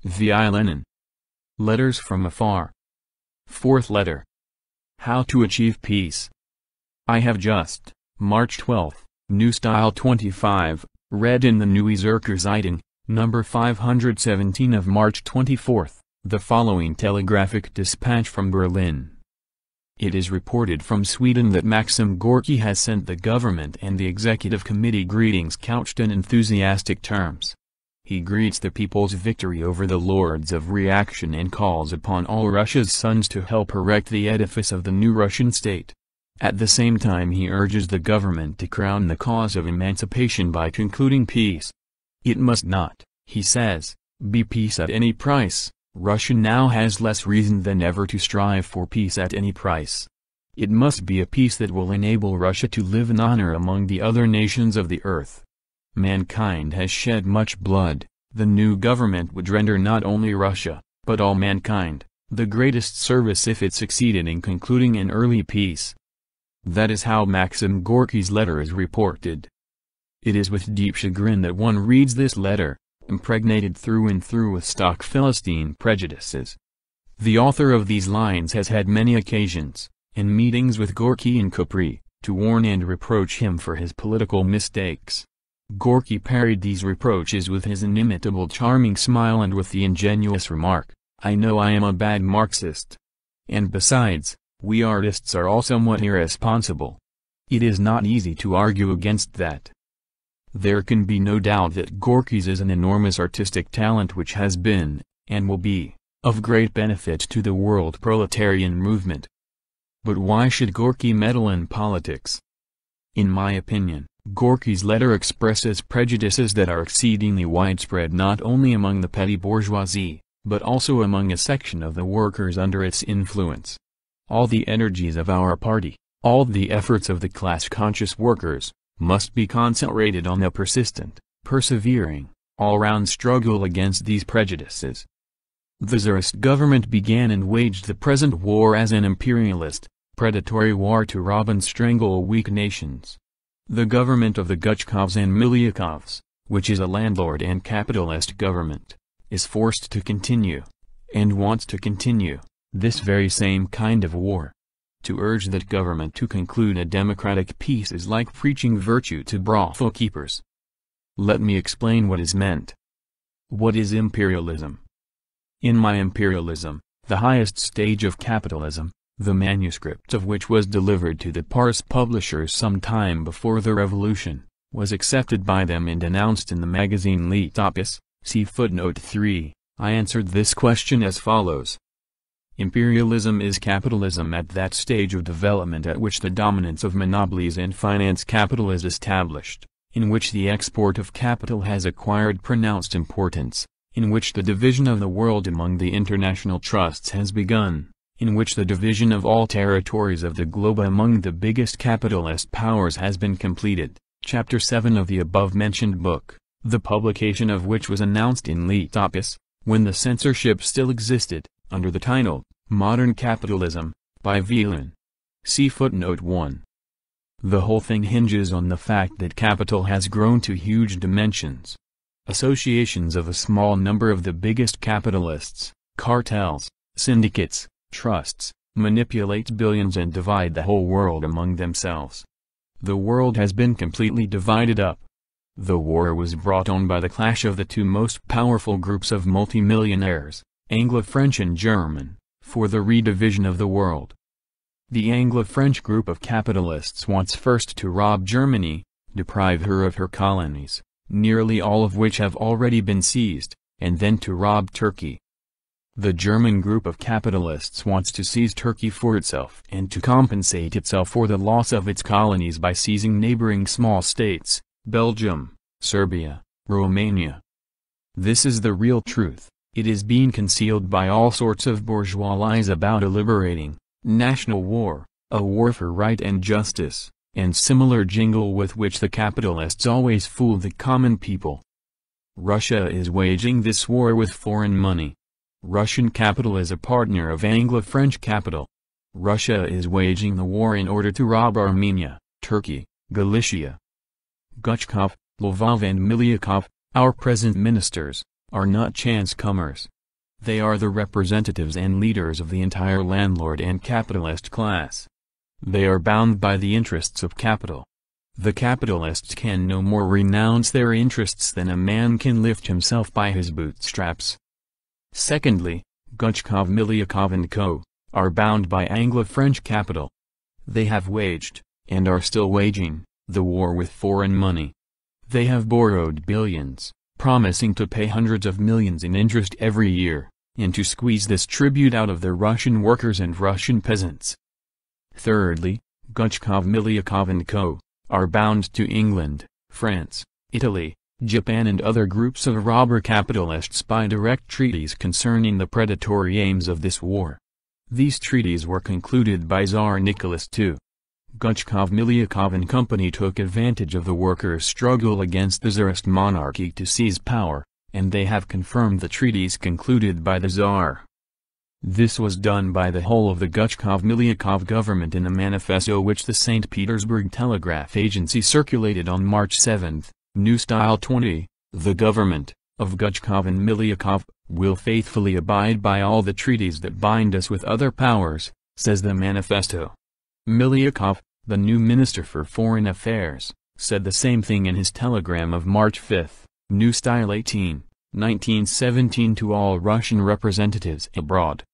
via Lenin. Letters from Afar. Fourth letter. How to achieve peace. I have just, March 12, New Style 25, read in the Neue Zürcher Zeitung, number 517 of March 24, the following telegraphic dispatch from Berlin. It is reported from Sweden that Maxim Gorky has sent the government and the executive committee greetings couched in enthusiastic terms. He greets the people's victory over the lords of reaction and calls upon all Russia's sons to help erect the edifice of the new Russian state. At the same time he urges the government to crown the cause of emancipation by concluding peace. It must not, he says, be peace at any price. Russia now has less reason than ever to strive for peace at any price. It must be a peace that will enable Russia to live in honor among the other nations of the earth. Mankind has shed much blood. The new government would render not only Russia, but all mankind, the greatest service if it succeeded in concluding an early peace. That is how Maxim Gorky's letter is reported. It is with deep chagrin that one reads this letter, impregnated through and through with stock Philistine prejudices. The author of these lines has had many occasions, in meetings with Gorky and Capri, to warn and reproach him for his political mistakes. Gorky parried these reproaches with his inimitable charming smile and with the ingenuous remark, "I know I am a bad Marxist. And besides, we artists are all somewhat irresponsible." It is not easy to argue against that. There can be no doubt that Gorky's is an enormous artistic talent which has been, and will be, of great benefit to the world proletarian movement. But why should Gorky meddle in politics? In my opinion, Gorky's letter expresses prejudices that are exceedingly widespread not only among the petty bourgeoisie, but also among a section of the workers under its influence. All the energies of our party, all the efforts of the class-conscious workers, must be concentrated on a persistent, persevering, all-round struggle against these prejudices. The Tsarist government began and waged the present war as an imperialist, predatory war to rob and strangle weak nations. The government of the Guchkovs and Milyakovs, which is a landlord and capitalist government, is forced to continue, and wants to continue, this very same kind of war. To urge that government to conclude a democratic peace is like preaching virtue to brothel keepers. Let me explain what is meant. What is imperialism? In my imperialism, the highest stage of capitalism, the manuscript of which was delivered to the Paris publishers some time before the revolution, was accepted by them and announced in the magazine Letopis, see footnote 3. I answered this question as follows. Imperialism is capitalism at that stage of development at which the dominance of monopolies and finance capital is established, in which the export of capital has acquired pronounced importance, in which the division of the world among the international trusts has begun, in which the division of all territories of the globe among the biggest capitalist powers has been completed. Chapter 7 of the above-mentioned book, the publication of which was announced in Letopis, when the censorship still existed, under the title, Modern Capitalism, by Lenin. See footnote 1. The whole thing hinges on the fact that capital has grown to huge dimensions. Associations of a small number of the biggest capitalists, cartels, syndicates, trusts, manipulate billions and divide the whole world among themselves. The world has been completely divided up. The war was brought on by the clash of the two most powerful groups of multimillionaires, Anglo-French and German, for the redivision of the world. The Anglo-French group of capitalists wants first to rob Germany, deprive her of her colonies, nearly all of which have already been seized, and then to rob Turkey. The German group of capitalists wants to seize Turkey for itself and to compensate itself for the loss of its colonies by seizing neighboring small states, Belgium, Serbia, Romania. This is the real truth. It is being concealed by all sorts of bourgeois lies about a liberating, national war, a war for right and justice, and similar jingle with which the capitalists always fool the common people. Russia is waging this war with foreign money. Russian capital is a partner of Anglo-French capital. Russia is waging the war in order to rob Armenia, Turkey, Galicia. Guchkov, Lvov and Milyakov, our present ministers, are not chance-comers. They are the representatives and leaders of the entire landlord and capitalist class. They are bound by the interests of capital. The capitalists can no more renounce their interests than a man can lift himself by his bootstraps. Secondly, Gutchkov, Milyakov & Co. are bound by Anglo-French capital. They have waged, and are still waging, the war with foreign money. They have borrowed billions, promising to pay hundreds of millions in interest every year, and to squeeze this tribute out of the Russian workers and Russian peasants. Thirdly, Gutchkov, Milyakov & Co. are bound to England, France, Italy, Japan and other groups of robber capitalists by direct treaties concerning the predatory aims of this war. These treaties were concluded by Tsar Nicholas II. Gutchkov, Milyakov & Company took advantage of the workers' struggle against the Tsarist monarchy to seize power, and they have confirmed the treaties concluded by the Tsar. This was done by the whole of the Gutchkov-Milyakov government in a manifesto which the St. Petersburg Telegraph Agency circulated on March 7, New Style 20. The government of Gutchkov and Milyakov will faithfully abide by all the treaties that bind us with other powers, says the manifesto. Milyakov, the new Minister for Foreign Affairs, said the same thing in his telegram of March 5, New Style 18, 1917 to all Russian representatives abroad.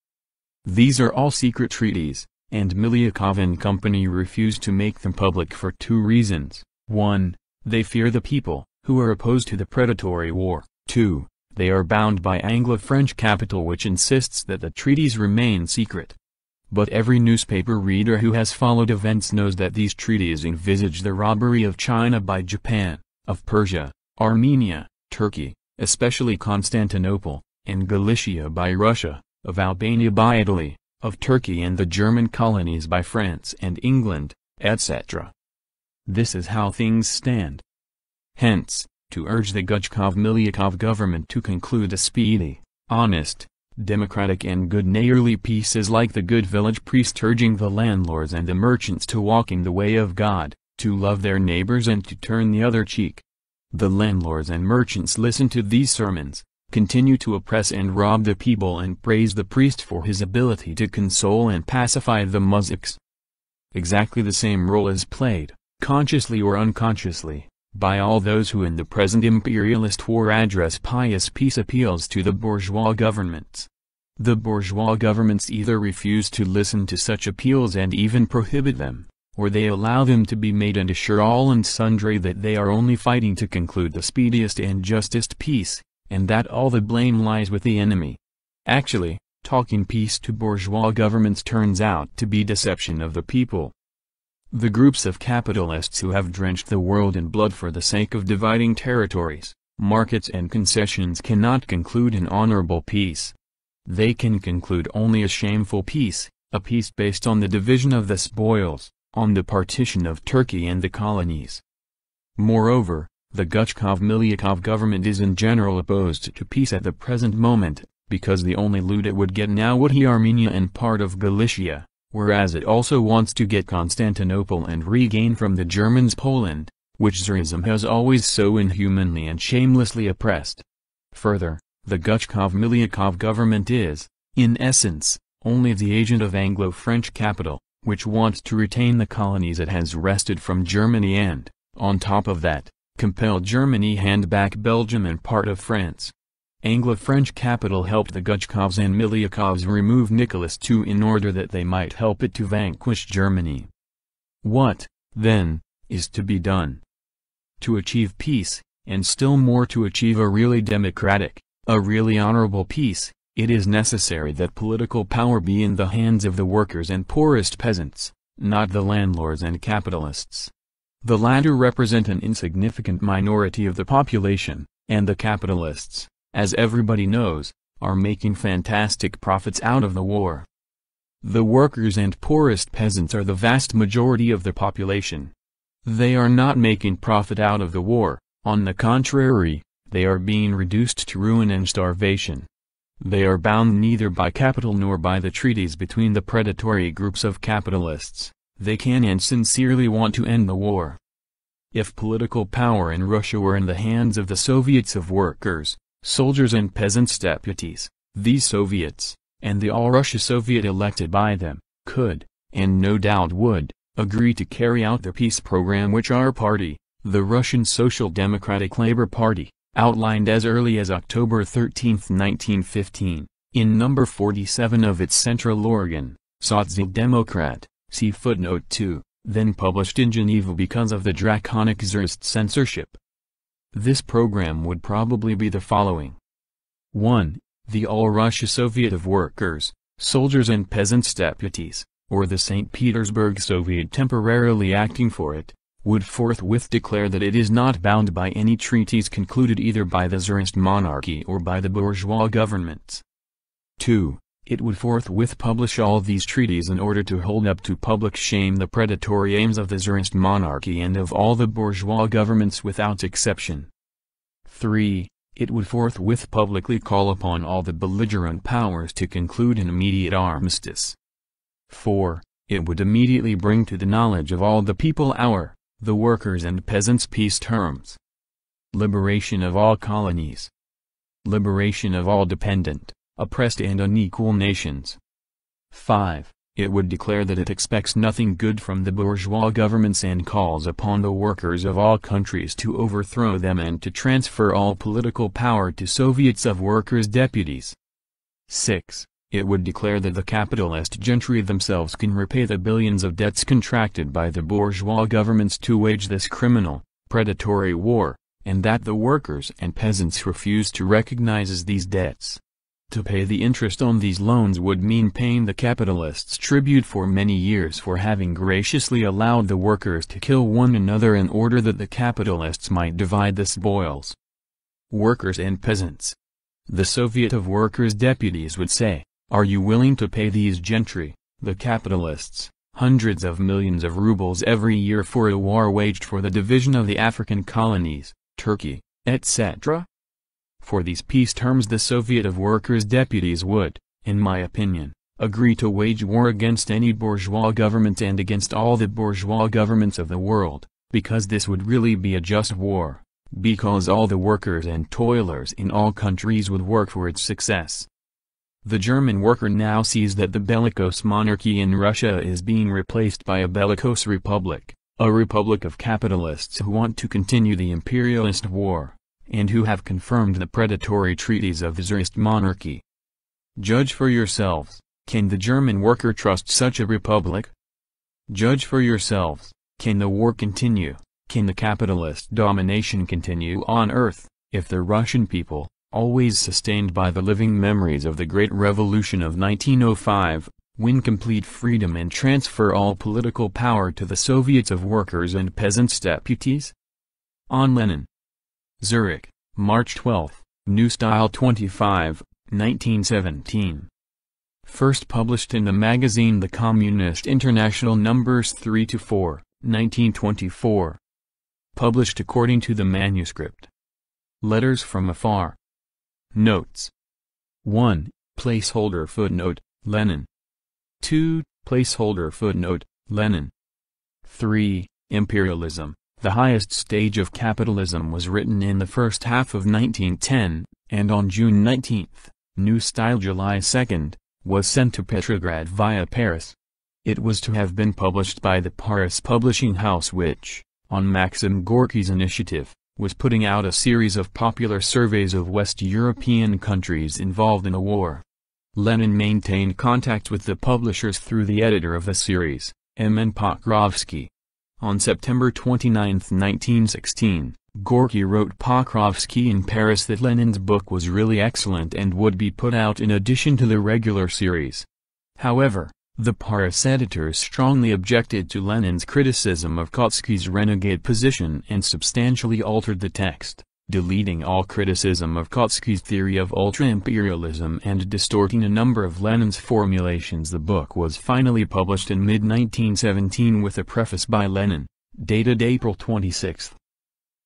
These are all secret treaties, and Milyakov & Company refuse to make them public for two reasons. 1. They fear the people, who are opposed to the predatory war. 2. They are bound by Anglo-French capital which insists that the treaties remain secret. But every newspaper reader who has followed events knows that these treaties envisage the robbery of China by Japan, of Persia, Armenia, Turkey, especially Constantinople, and Galicia by Russia, of Albania by Italy, of Turkey and the German colonies by France and England, etc. This is how things stand. Hence, to urge the Gutchkov-Milyakov government to conclude a speedy, honest, democratic and good neighborly peace is like the good village priest urging the landlords and the merchants to walk in the way of God, to love their neighbors and to turn the other cheek. The landlords and merchants listen to these sermons, continue to oppress and rob the people and praise the priest for his ability to console and pacify the muzhiks. Exactly the same role is played, consciously or unconsciously, by all those who in the present imperialist war address pious peace appeals to the bourgeois governments. The bourgeois governments either refuse to listen to such appeals and even prohibit them, or they allow them to be made and assure all and sundry that they are only fighting to conclude the speediest and justest peace, and that all the blame lies with the enemy. Actually, talking peace to bourgeois governments turns out to be deception of the people. The groups of capitalists who have drenched the world in blood for the sake of dividing territories, markets and concessions cannot conclude an honorable peace. They can conclude only a shameful peace, a peace based on the division of the spoils, on the partition of Turkey and the colonies. Moreover, the Gutchkov-Milyakov government is in general opposed to peace at the present moment, because the only loot it would get now would be Armenia and part of Galicia, whereas it also wants to get Constantinople and regain from the Germans Poland, which Tsarism has always so inhumanly and shamelessly oppressed. Further, the Gutchkov-Milyakov government is, in essence, only the agent of Anglo-French capital, which wants to retain the colonies it has wrested from Germany and, on top of that, compel Germany hand back Belgium and part of France. Anglo-French capital helped the Gutchkovs and Milyakovs remove Nicholas II in order that they might help it to vanquish Germany. What, then, is to be done? To achieve peace, and still more to achieve a really democratic, a really honorable peace, it is necessary that political power be in the hands of the workers and poorest peasants, not the landlords and capitalists. The latter represent an insignificant minority of the population, and the capitalists, as everybody knows, are making fantastic profits out of the war. The workers and poorest peasants are the vast majority of the population. They are not making profit out of the war, on the contrary, they are being reduced to ruin and starvation. They are bound neither by capital nor by the treaties between the predatory groups of capitalists. They can and sincerely want to end the war. If political power in Russia were in the hands of the Soviets of workers, soldiers and peasants deputies, these Soviets, and the All-Russia Soviet elected by them, could, and no doubt would, agree to carry out the peace program which our party, the Russian Social Democratic Labour Party, outlined as early as October 13, 1915, in number 47 of its central organ, Sozialdemokrat, see footnote 2, then published in Geneva because of the draconic Tsarist censorship. This program would probably be the following. 1. The All-Russia Soviet of Workers, Soldiers and Peasants Deputies, or the St. Petersburg Soviet temporarily acting for it, would forthwith declare that it is not bound by any treaties concluded either by the Tsarist monarchy or by the bourgeois governments. 2. It would forthwith publish all these treaties in order to hold up to public shame the predatory aims of the Tsarist monarchy and of all the bourgeois governments without exception. 3. It would forthwith publicly call upon all the belligerent powers to conclude an immediate armistice. 4. It would immediately bring to the knowledge of all the people the workers and peasants' peace terms. Liberation of all colonies. Liberation of all dependent, oppressed and unequal nations. 5. It would declare that it expects nothing good from the bourgeois governments and calls upon the workers of all countries to overthrow them and to transfer all political power to Soviets of Workers' deputies. 6. It would declare that the capitalist gentry themselves can repay the billions of debts contracted by the bourgeois governments to wage this criminal, predatory war, and that the workers and peasants refuse to recognize these debts. To pay the interest on these loans would mean paying the capitalists tribute for many years for having graciously allowed the workers to kill one another in order that the capitalists might divide the spoils. Workers and peasants. The Soviet of Workers' deputies would say, are you willing to pay these gentry, the capitalists, hundreds of millions of rubles every year for a war waged for the division of the African colonies, Turkey, etc.? For these peace terms the Soviet of Workers' deputies would, in my opinion, agree to wage war against any bourgeois government and against all the bourgeois governments of the world, because this would really be a just war, because all the workers and toilers in all countries would work for its success. The German worker now sees that the bellicose monarchy in Russia is being replaced by a bellicose republic, a republic of capitalists who want to continue the imperialist war, and who have confirmed the predatory treaties of the Tsarist monarchy. Judge for yourselves, can the German worker trust such a republic? Judge for yourselves, can the war continue, can the capitalist domination continue on earth, if the Russian people, always sustained by the living memories of the Great Revolution of 1905, win complete freedom and transfer all political power to the Soviets of Workers and Peasants deputies? On Lenin. Zurich, March 12, New Style 25, 1917. First published in the magazine The Communist International Numbers 3-4, 1924. Published according to the manuscript. Letters from Afar. Notes. 1. Placeholder footnote, Lenin. 2. Placeholder footnote, Lenin. 3. Imperialism, the highest stage of capitalism, was written in the first half of 1910, and on June 19, New Style July 2, was sent to Petrograd via Paris. It was to have been published by the Paris publishing house which, on Maxim Gorky's initiative, was putting out a series of popular surveys of West European countries involved in a war. Lenin maintained contact with the publishers through the editor of the series, M. Pokrovsky. On September 29, 1916, Gorky wrote Pokrovsky in Paris that Lenin's book was really excellent and would be put out in addition to the regular series. However, the Paris editors strongly objected to Lenin's criticism of Kautsky's renegade position and substantially altered the text, deleting all criticism of Kautsky's theory of ultra-imperialism and distorting a number of Lenin's formulations. The book was finally published in mid-1917 with a preface by Lenin, dated April 26.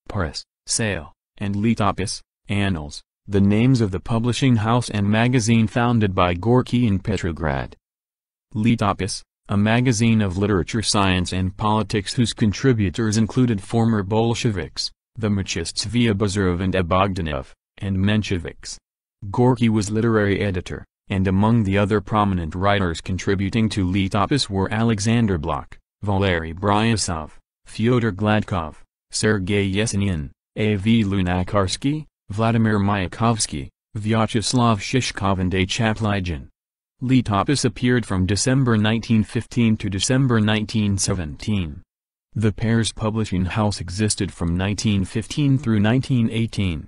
Paris, Sale, and Letopis, Annals, the names of the publishing house and magazine founded by Gorky in Petrograd. Letopis, a magazine of literature, science and politics whose contributors included former Bolsheviks, the Machists via Bazarov and Bogdanov, and Mensheviks. Gorky was literary editor, and among the other prominent writers contributing to Letopis were Alexander Blok, Valery Bryusov, Fyodor Gladkov, Sergei Yesenin, A.V. Lunakarsky, Vladimir Mayakovsky, Vyacheslav Shishkov and A. Chaplygin. Letopis appeared from December 1915 to December 1917. The pair's publishing house existed from 1915 through 1918.